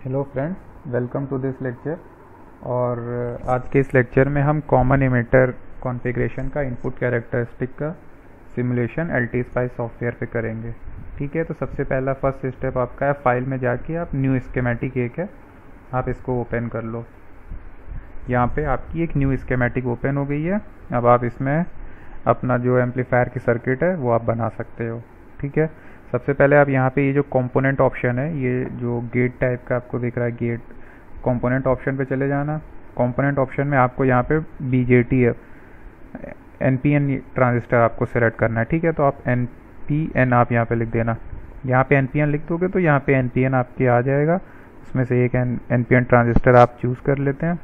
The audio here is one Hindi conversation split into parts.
Hello friends, welcome to this lecture. और आज के इस लेक्चर में हम कॉमन इमिटर कॉन्फ़िगरेशन का इनपुट कैरेक्टरिस्टिक का सिमुलेशन LTSpice सॉफ्टवेयर पे करेंगे। ठीक है, तो सबसे पहला फर्स्ट स्टेप आपका है, फाइल में जाके आप न्यू स्कीमेटिक एक है, आप इसको ओपन कर लो। यहाँ पे आपकी एक न्यू स्कीमेटिक ओपन हो गई है। अब आप इसमें अपना जो एम्पलीफायर की सर्किट है वो आप बना सकते हो। ठीक है, सबसे पहले आप यहाँ पे ये जो कंपोनेंट ऑप्शन है, ये जो गेट टाइप का आपको दिख रहा है, गेट कंपोनेंट ऑप्शन पे चले जाना। कंपोनेंट ऑप्शन में आपको यहाँ पे BJT है, NPN ट्रांजिस्टर आपको सेलेक्ट करना है। ठीक है, तो आप NPN आप यहाँ पे लिख देना। यहाँ पे NPN लिख दोगे तो यहाँ पे NPN आपके आ जाएगा। उसमें से एक NPN ट्रांजिस्टर आप चूज़ कर लेते हैं।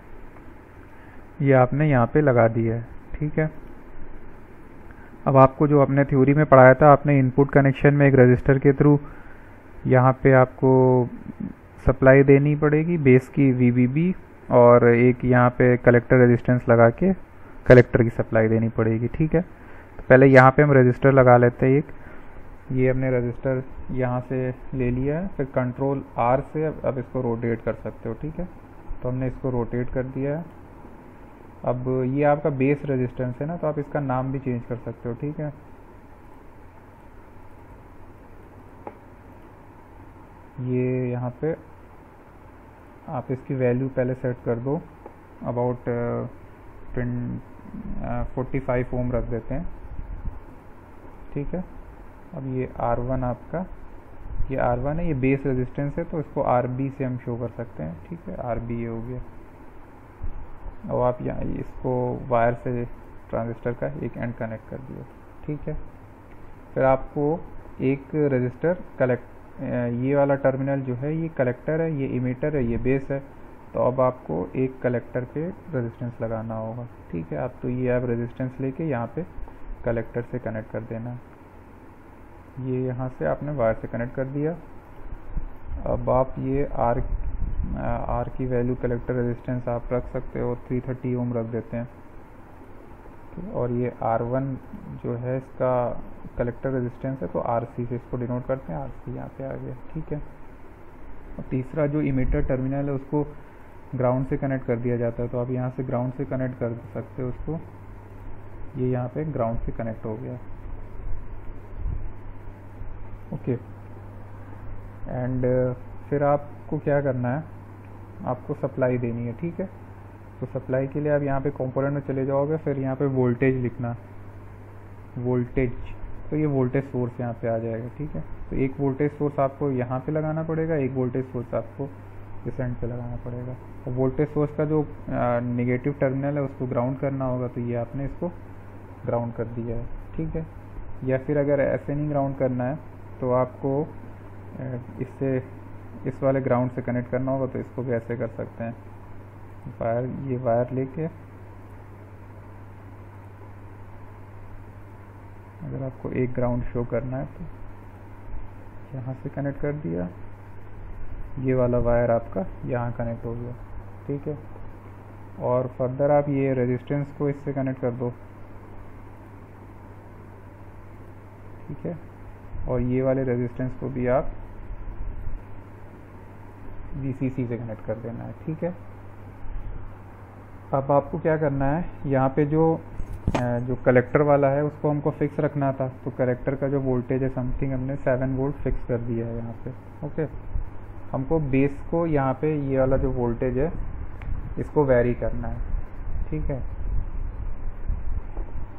ये आपने यहाँ पे लगा दिया है। ठीक है, अब आपको जो आपने थ्योरी में पढ़ाया था, आपने इनपुट कनेक्शन में एक रजिस्टर के थ्रू यहाँ पे आपको सप्लाई देनी पड़ेगी बेस की VBB, और एक यहाँ पे कलेक्टर रेजिस्टेंस लगा के कलेक्टर की सप्लाई देनी पड़ेगी। ठीक है, तो पहले यहाँ पे हम रजिस्टर लगा लेते हैं। एक ये हमने रजिस्टर यहाँ से ले लिया है, फिर कंट्रोल R से अब इसको रोटेट कर सकते हो। ठीक है, तो हमने इसको रोटेट कर दिया है। अब ये आपका बेस रेजिस्टेंस है ना, तो आप इसका नाम भी चेंज कर सकते हो। ठीक है, ये यहाँ पे आप इसकी वैल्यू पहले सेट कर दो, अबाउट 45 ओम रख देते हैं। ठीक है, अब ये R1 आपका, ये R1 है, ये बेस रेजिस्टेंस है, तो इसको RB से हम शो कर सकते हैं। ठीक है, RB ये हो गया। और आप यहाँ इसको वायर से ट्रांजिस्टर का एक एंड कनेक्ट कर दिया। ठीक है, फिर आपको एक रजिस्टर ये वाला टर्मिनल जो है ये कलेक्टर है, ये इमीटर है, ये बेस है, तो अब आपको एक कलेक्टर पे रेजिस्टेंस लगाना होगा। ठीक है, आप तो ये आप रेजिस्टेंस लेके यहाँ पे कलेक्टर से कनेक्ट कर देना। ये यहाँ से आपने वायर से कनेक्ट कर दिया। अब आप ये R की वैल्यू कलेक्टर रेजिस्टेंस आप रख सकते हो, 330 ओम रख देते हैं। और ये R1 जो है इसका कलेक्टर रेजिस्टेंस है, तो RC से इसको डिनोट करते हैं। RC यहाँ पे आ गया। ठीक है, और तीसरा जो इमीटर टर्मिनल है उसको ग्राउंड से कनेक्ट कर दिया जाता है, तो आप यहाँ से ग्राउंड से कनेक्ट कर सकते हो उसको। ये यहाँ पे ग्राउंड से कनेक्ट हो गया। ओके, एंड फिर आपको क्या करना है, आपको सप्लाई देनी है। ठीक है, तो सप्लाई के लिए आप यहाँ पे कंपोनेंट में चले जाओगे, फिर यहाँ पे वोल्टेज लिखना, वोल्टेज, तो ये वोल्टेज सोर्स यहाँ पे आ जाएगा। ठीक है, तो एक वोल्टेज सोर्स आपको यहाँ पे लगाना पड़ेगा, एक वोल्टेज सोर्स आपको इस एंड पे लगाना पड़ेगा। और वोल्टेज सोर्स का जो नेगेटिव टर्मिनल है उसको ग्राउंड करना होगा, तो ये आपने इसको ग्राउंड कर दिया है। ठीक है, या फिर अगर ऐसे नहीं ग्राउंड करना है तो आपको इससे इस वाले ग्राउंड से कनेक्ट करना होगा, तो इसको भी ऐसे कर सकते हैं। ये वायर लेके अगर आपको एक ग्राउंड शो करना है तो यहाँ से कनेक्ट कर दिया, ये वाला वायर आपका यहाँ कनेक्ट हो गया। ठीक है, और फर्दर आप ये रेजिस्टेंस को इससे कनेक्ट कर दो। ठीक है, और ये वाले रेजिस्टेंस को भी आप VCC से कनेक्ट कर देना है। ठीक है, अब आपको क्या करना है, यहाँ पे जो कलेक्टर वाला है उसको हमको फिक्स रखना था, तो कलेक्टर का जो वोल्टेज है समथिंग हमने 7 वोल्ट फिक्स कर दिया है यहाँ पे। ओके, हमको बेस को यहाँ पे ये वाला जो वोल्टेज है इसको वेरी करना है। ठीक है,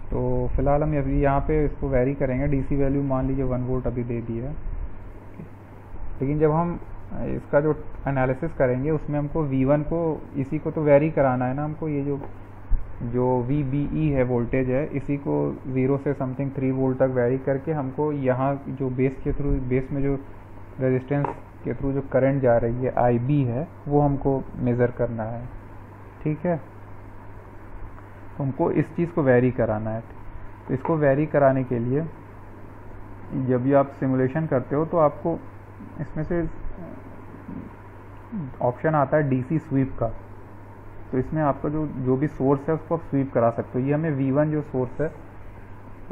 तो फिलहाल हम अभी यहाँ पे इसको वेरी करेंगे। DC वैल्यू मान लीजिए 1 वोल्ट अभी दे दिया है, लेकिन जब हम इसका जो एनालिसिस करेंगे उसमें हमको V1 को, इसी को तो वेरी कराना है ना हमको। ये जो VBE है वोल्टेज है, इसी को 0 से समथिंग 3 वोल्ट तक वेरी करके हमको यहाँ जो बेस के थ्रू, बेस में जो रेजिस्टेंस के थ्रू जो करंट जा रही है IB है, वो हमको मेज़र करना है। ठीक है, तो हमको इस चीज़ को वेरी कराना है। तो इसको वेरी कराने के लिए जब भी आप सिमुलेशन करते हो तो आपको इसमें से ऑप्शन आता है DC स्वीप का, तो इसमें आपका जो भी सोर्स है उसको आप स्वीप करा सकते हो। ये हमें V1 जो सोर्स है,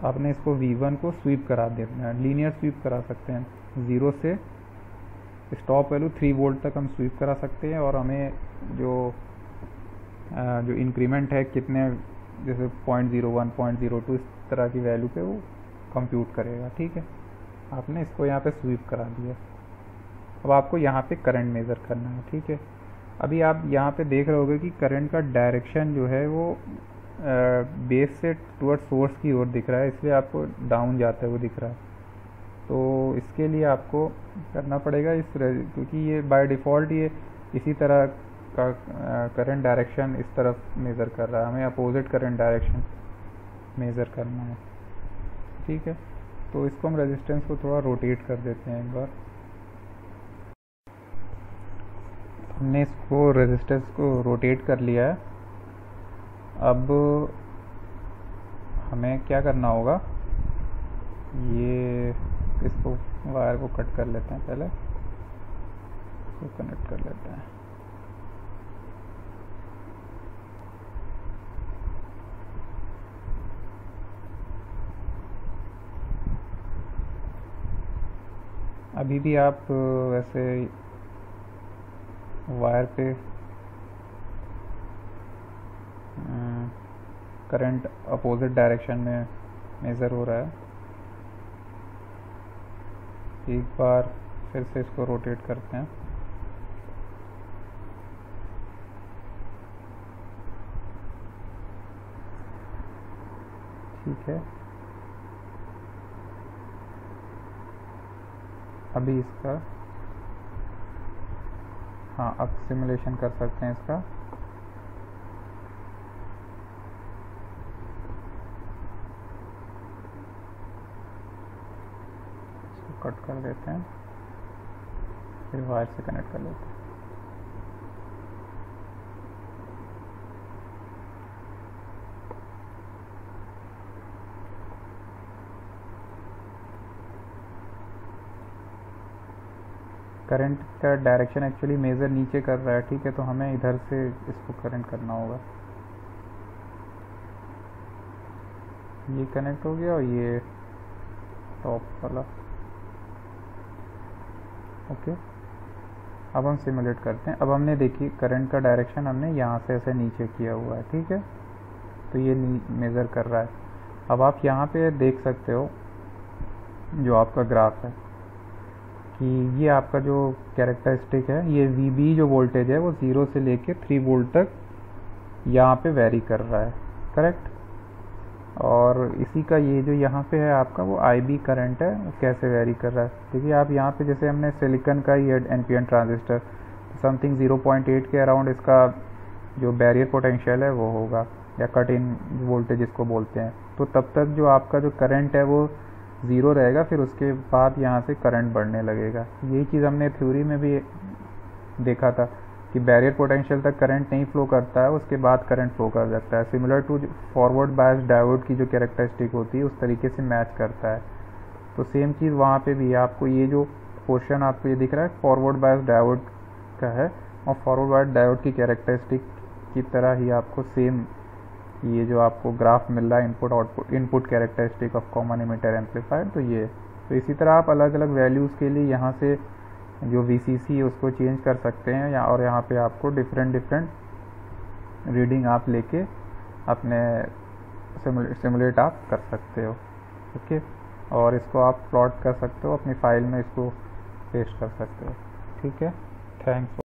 आपने इसको V1 को स्वीप करा देना है, लीनियर स्वीप करा सकते हैं 0 से स्टॉप वैल्यू 3 वोल्ट तक हम स्वीप करा सकते हैं, और हमें जो इंक्रीमेंट है कितने, जैसे 0.01 0.02 इस तरह की वैल्यू पे वो कंप्यूट करेगा। ठीक है, आपने इसको यहाँ पे स्वीप करा दिया। अब आपको यहाँ पे करंट मेज़र करना है। ठीक है, अभी आप यहाँ पे देख रहे होगे कि करंट का डायरेक्शन जो है वो बेस से टुवर्ड सोर्स की ओर दिख रहा है, इसलिए आपको डाउन जाता हुआ दिख रहा है। तो इसके लिए आपको करना पड़ेगा क्योंकि ये बाय डिफ़ॉल्ट ये इसी तरह का करंट डायरेक्शन इस तरफ मेज़र कर रहा है, हमें अपोजिट करंट डायरेक्शन मेज़र करना है। ठीक है, तो इसको हम रेजिस्टेंस को थोड़ा रोटेट कर देते हैं एक बार। हमने इसको रेजिस्टेंस को रोटेट कर लिया है। अब हमें क्या करना होगा, ये इसको वायर को कट कर लेते हैं, पहले इसको कनेक्ट कर लेते हैं। अभी भी आप वैसे वायर पे करंट अपोजिट डायरेक्शन में मेज़र हो रहा है। एक बार फिर से इसको रोटेट करते हैं। ठीक है, अभी इसका हाँ अब सिमुलेशन कर सकते हैं इसका। इसको कट कर देते हैं, फिर वायर से कनेक्ट कर लेते हैं। करंट का डायरेक्शन एक्चुअली मेज़र नीचे कर रहा है। ठीक है, तो हमें इधर से इसको करंट करना होगा। ये कनेक्ट हो गया और ये टॉप वाला। ओके, अब हम सिमुलेट करते हैं। अब हमने देखी करंट का डायरेक्शन हमने यहाँ से ऐसे नीचे किया हुआ है। ठीक है, तो ये मेज़र कर रहा है। अब आप यहाँ पे देख सकते हो जो आपका ग्राफ है कि ये आपका जो कैरेक्टरिस्टिक है, ये VB जो वोल्टेज है वो 0 से लेके 3 वोल्ट तक यहाँ पे वेरी कर रहा है, करेक्ट। और इसी का ये जो यहाँ पे है आपका वो IB करंट है, वो कैसे वेरी कर रहा है। देखिए आप यहाँ पे जैसे हमने सिलिकॉन का ये NPN ट्रांजिस्टर समथिंग 0.8 के अराउंड इसका जो बैरियर पोटेंशियल है वो होगा, या कट इन वोल्टेज इसको बोलते हैं। तो तब तक जो आपका जो करंट है वो 0 रहेगा, फिर उसके बाद यहाँ से करंट बढ़ने लगेगा। यही चीज़ हमने थ्योरी में भी देखा था कि बैरियर पोटेंशियल तक करंट नहीं फ्लो करता है, उसके बाद करंट फ्लो कर सकता है। Similar to forward bias diode की जो कैरेक्टरिस्टिक होती है उस तरीके से मैच करता है। तो सेम चीज़ वहाँ पे भी है। आपको ये जो पोर्शन आपको ये दिख रहा है फॉरवर्ड बायस डायोड का है, और फॉरवर्ड बायस डायोड की कैरेक्टरिस्टिक की तरह ही आपको सेम ये जो आपको ग्राफ मिल रहा है input output input characteristic of common emitter amplifier. तो ये तो इसी तरह आप अलग अलग वैल्यूज़ के लिए यहाँ से जो VCC है उसको चेंज कर सकते हैं, और यहाँ पे आपको डिफरेंट रीडिंग आप लेके अपने सिमुलेट आप कर सकते हो। ओके, और इसको आप प्लॉट कर सकते हो अपनी फाइल में, इसको पेस्ट कर सकते हो। ठीक है, थैंक्स।